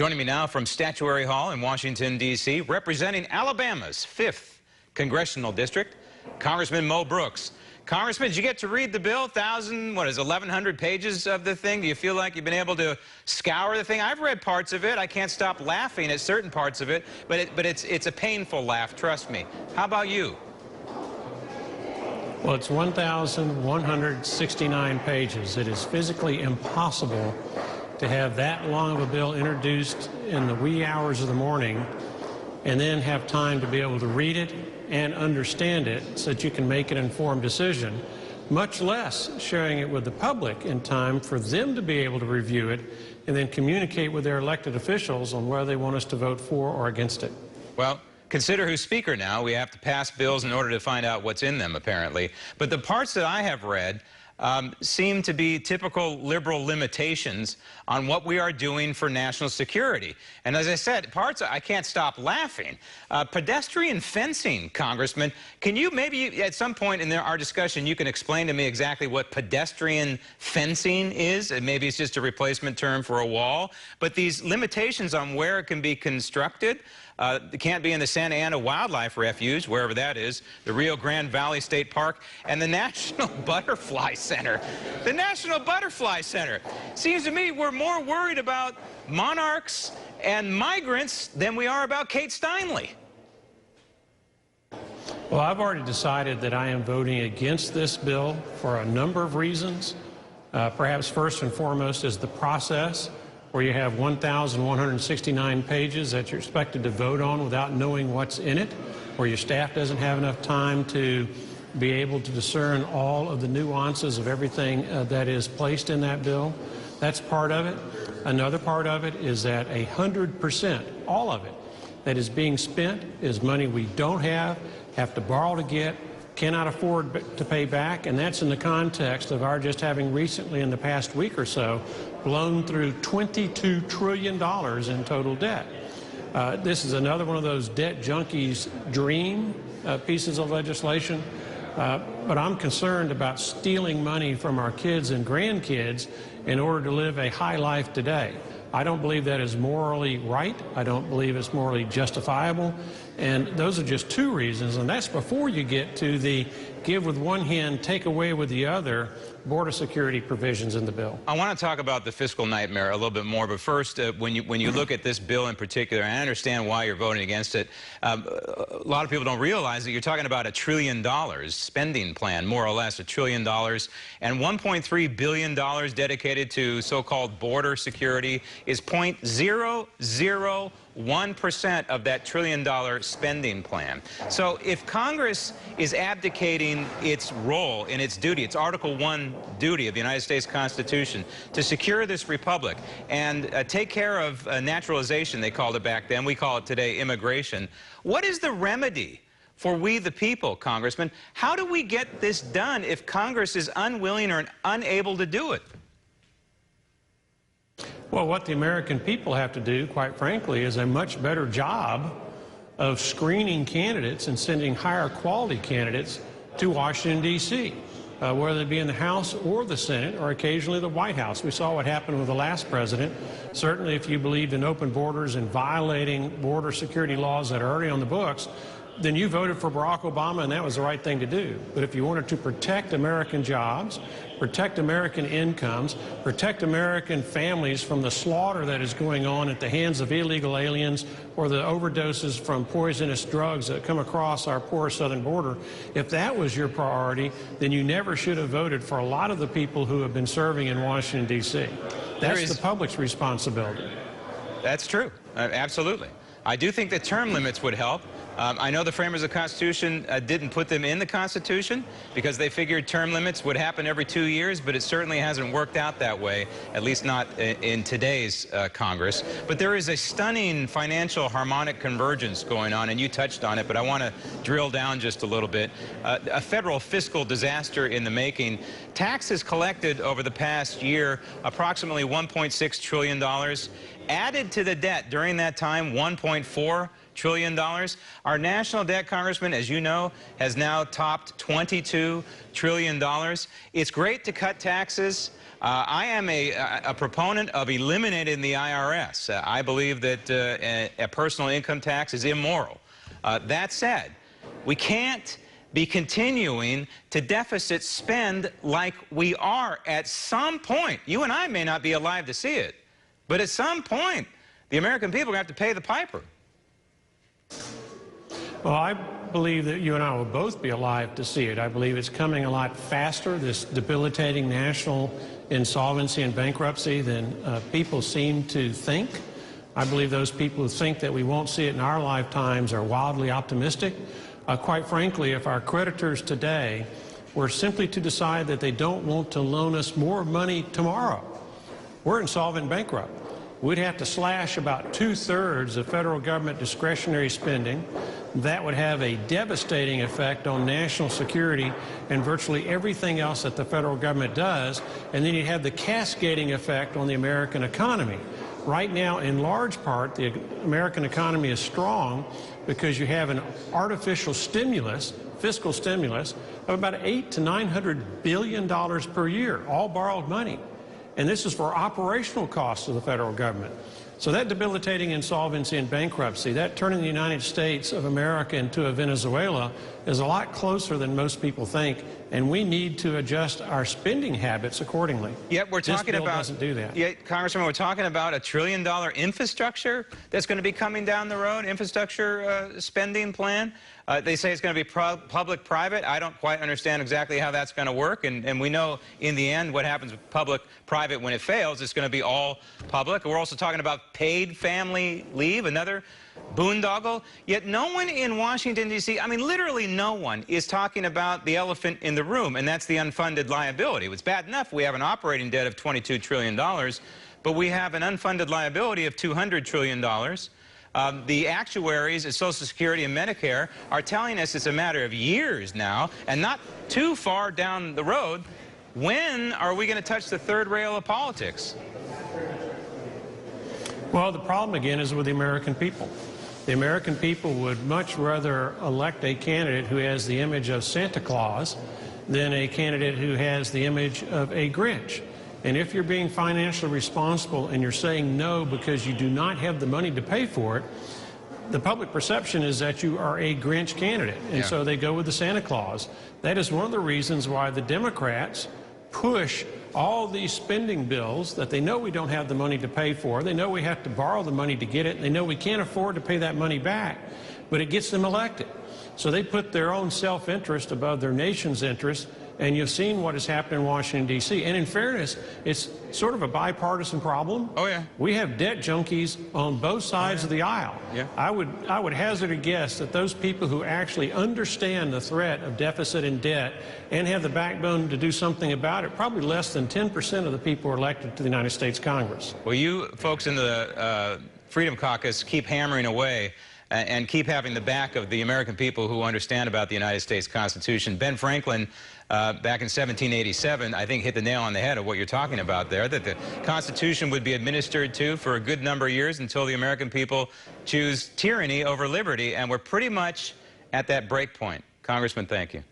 Joining me now from Statuary Hall in Washington, D.C., representing Alabama's 5th Congressional District, Congressman Mo Brooks. Congressman, did you get to read the bill? 1,100 pages of the thing? Do you feel like you've been able to scour the thing? I've read parts of it. I can't stop laughing at certain parts of it, but it's a painful laugh, trust me. How about you? Well, it's 1,169 pages. It is physically impossible to have that long of a bill introduced in the wee hours of the morning and then have time to be able to read it and understand it so that you can make an informed decision, much less sharing it with the public in time for them to be able to review it and then communicate with their elected officials on whether they want us to vote for or against it. Well, consider who's speaker now. We have to pass bills in order to find out what's in them, apparently. But the parts that I have read seem to be typical liberal limitations on what we are doing for national security. And as I said, parts I can't stop laughing. Pedestrian fencing, Congressman, can you maybe at some point in our discussion you can explain to me exactly what pedestrian fencing is? And maybe it's just a replacement term for a wall. But these limitations on where it can be constructed, it can't be in the Santa Ana Wildlife Refuge, wherever that is, the Rio Grande Valley State Park, and the National Butterfly Center. The National Butterfly Center. Seems to me we're more worried about monarchs and migrants than we are about Kate Steinle. Well, I've already decided that I am voting against this bill for a number of reasons. Perhaps first and foremost is the process, where you have 1,169 pages that you're expected to vote on without knowing what's in it, where your staff doesn't have enough time to be able to discern all of the nuances of everything that is placed in that bill. That's part of it. Another part of it is that 100%, all of it, that is being spent is money we don't have to borrow to get, cannot afford to pay back, and that's in the context of our just having recently in the past week or so blown through $22 trillion in total debt. This is another one of those debt junkies' dream pieces of legislation, but I'm concerned about stealing money from our kids and grandkids in order to live a high life today. I don't believe that is morally right. I don't believe it's morally justifiable. And those are just two reasons, and that's before you get to the give with one hand, take away with the other border security provisions in the bill. I want to talk about the fiscal nightmare a little bit more, but first, when you look at this bill in particular, and I understand why you're voting against it, a lot of people don't realize that you're talking about $1 trillion spending plan, more or less $1 trillion, and $1.3 billion dedicated to so-called border security is 0.001% of that $1 trillion spending plan. So if Congress is abdicating its role and its duty, its Article I duty of the United States Constitution to secure this republic and take care of naturalization, they called it back then, we call it today immigration, what is the remedy for we the people, Congressman? How do we get this done if Congress is unwilling or unable to do it? Well, what the American people have to do, quite frankly, is a much better job of screening candidates and sending higher quality candidates to Washington, D.C., whether they be in the House or the Senate or occasionally the White House. We saw what happened with the last president. Certainly, if you believed in open borders and violating border security laws that are already on the books, then you voted for Barack Obama, and that was the right thing to do. But if you wanted to protect American jobs, protect American incomes, protect American families from the slaughter that is going on at the hands of illegal aliens or the overdoses from poisonous drugs that come across our poor southern border, if that was your priority, then you never should have voted for a lot of the people who have been serving in Washington, D.C. That's the public's responsibility. That's true. Absolutely. I do think that term limits would help. I know the framers of the Constitution didn't put them in the Constitution because they figured term limits would happen every 2 years, but it certainly hasn't worked out that way, at least not in today's Congress. But there is a stunning financial harmonic convergence going on, and you touched on it, but I want to drill down just a little bit. A federal fiscal disaster in the making. Taxes collected over the past year, approximately $1.6 trillion. Added to the debt during that time, $1.4 trillion. Our national debt, Congressman, as you know, has now topped $22 trillion. It's great to cut taxes. I am a proponent of eliminating the IRS. I believe that a personal income tax is immoral. That said, we can't be continuing to deficit spend like we are. At some point, you and I may not be alive to see it, but at some point, the American people are going to have to pay the piper. Well, I believe that you and I will both be alive to see it. I believe it's coming a lot faster, this debilitating national insolvency and bankruptcy, than people seem to think. I believe those people who think that we won't see it in our lifetimes are wildly optimistic. Quite frankly, if our creditors today were simply to decide that they don't want to loan us more money tomorrow, we're insolvent and bankrupt. We'd have to slash about 2/3 of federal government discretionary spending. That would have a devastating effect on national security and virtually everything else that the federal government does. And then you'd have the cascading effect on the American economy. Right now, in large part, the American economy is strong because you have an artificial stimulus, fiscal stimulus, of about $800 to $900 billion per year, all borrowed money. And this is for operational costs of the federal government. So that debilitating insolvency and bankruptcy, that turning the United States of America into a Venezuela, is a lot closer than most people think, and we need to adjust our spending habits accordingly. Yet we're talking this bill about, doesn't do that. Yet, Congressman, we're talking about $1 trillion infrastructure that's going to be coming down the road, infrastructure spending plan. They say it's going to be public-private. I don't quite understand exactly how that's going to work, and we know in the end what happens with public-private when it fails. It's going to be all public. We're also talking about paid family leave, another boondoggle. Yet no one in Washington, D.C., I mean, literally no one is talking about the elephant in the room, and that's the unfunded liability. It's bad enough we have an operating debt of $22 trillion, but we have an unfunded liability of $200 trillion. The actuaries at Social Security and Medicare are telling us it's a matter of years now, and not too far down the road. When are we going to touch the third rail of politics? Well, the problem again is with the American people. The American people would much rather elect a candidate who has the image of Santa Claus than a candidate who has the image of a Grinch. And if you're being financially responsible and you're saying no because you do not have the money to pay for it, the public perception is that you are a Grinch candidate. And so they go with the Santa Claus. That is one of the reasons why the Democrats push all these spending bills that they know we don't have the money to pay for. They know we have to borrow the money to get it. They know we can't afford to pay that money back. But it gets them elected. So they put their own self-interest above their nation's interest. And you've seen what has happened in Washington, D.C. And in fairness, it's sort of a bipartisan problem. Oh, yeah. We have debt junkies on both sides of the aisle. Yeah. I would hazard a guess that those people who actually understand the threat of deficit and debt and have the backbone to do something about it, probably less than 10% of the people are elected to the United States Congress. Well, you folks in the Freedom Caucus keep hammering away and keep having the back of the American people who understand about the United States Constitution. Ben Franklin, back in 1787, I think hit the nail on the head of what you're talking about there, that the Constitution would be administered to for a good number of years until the American people choose tyranny over liberty, and we're pretty much at that break point. Congressman, thank you.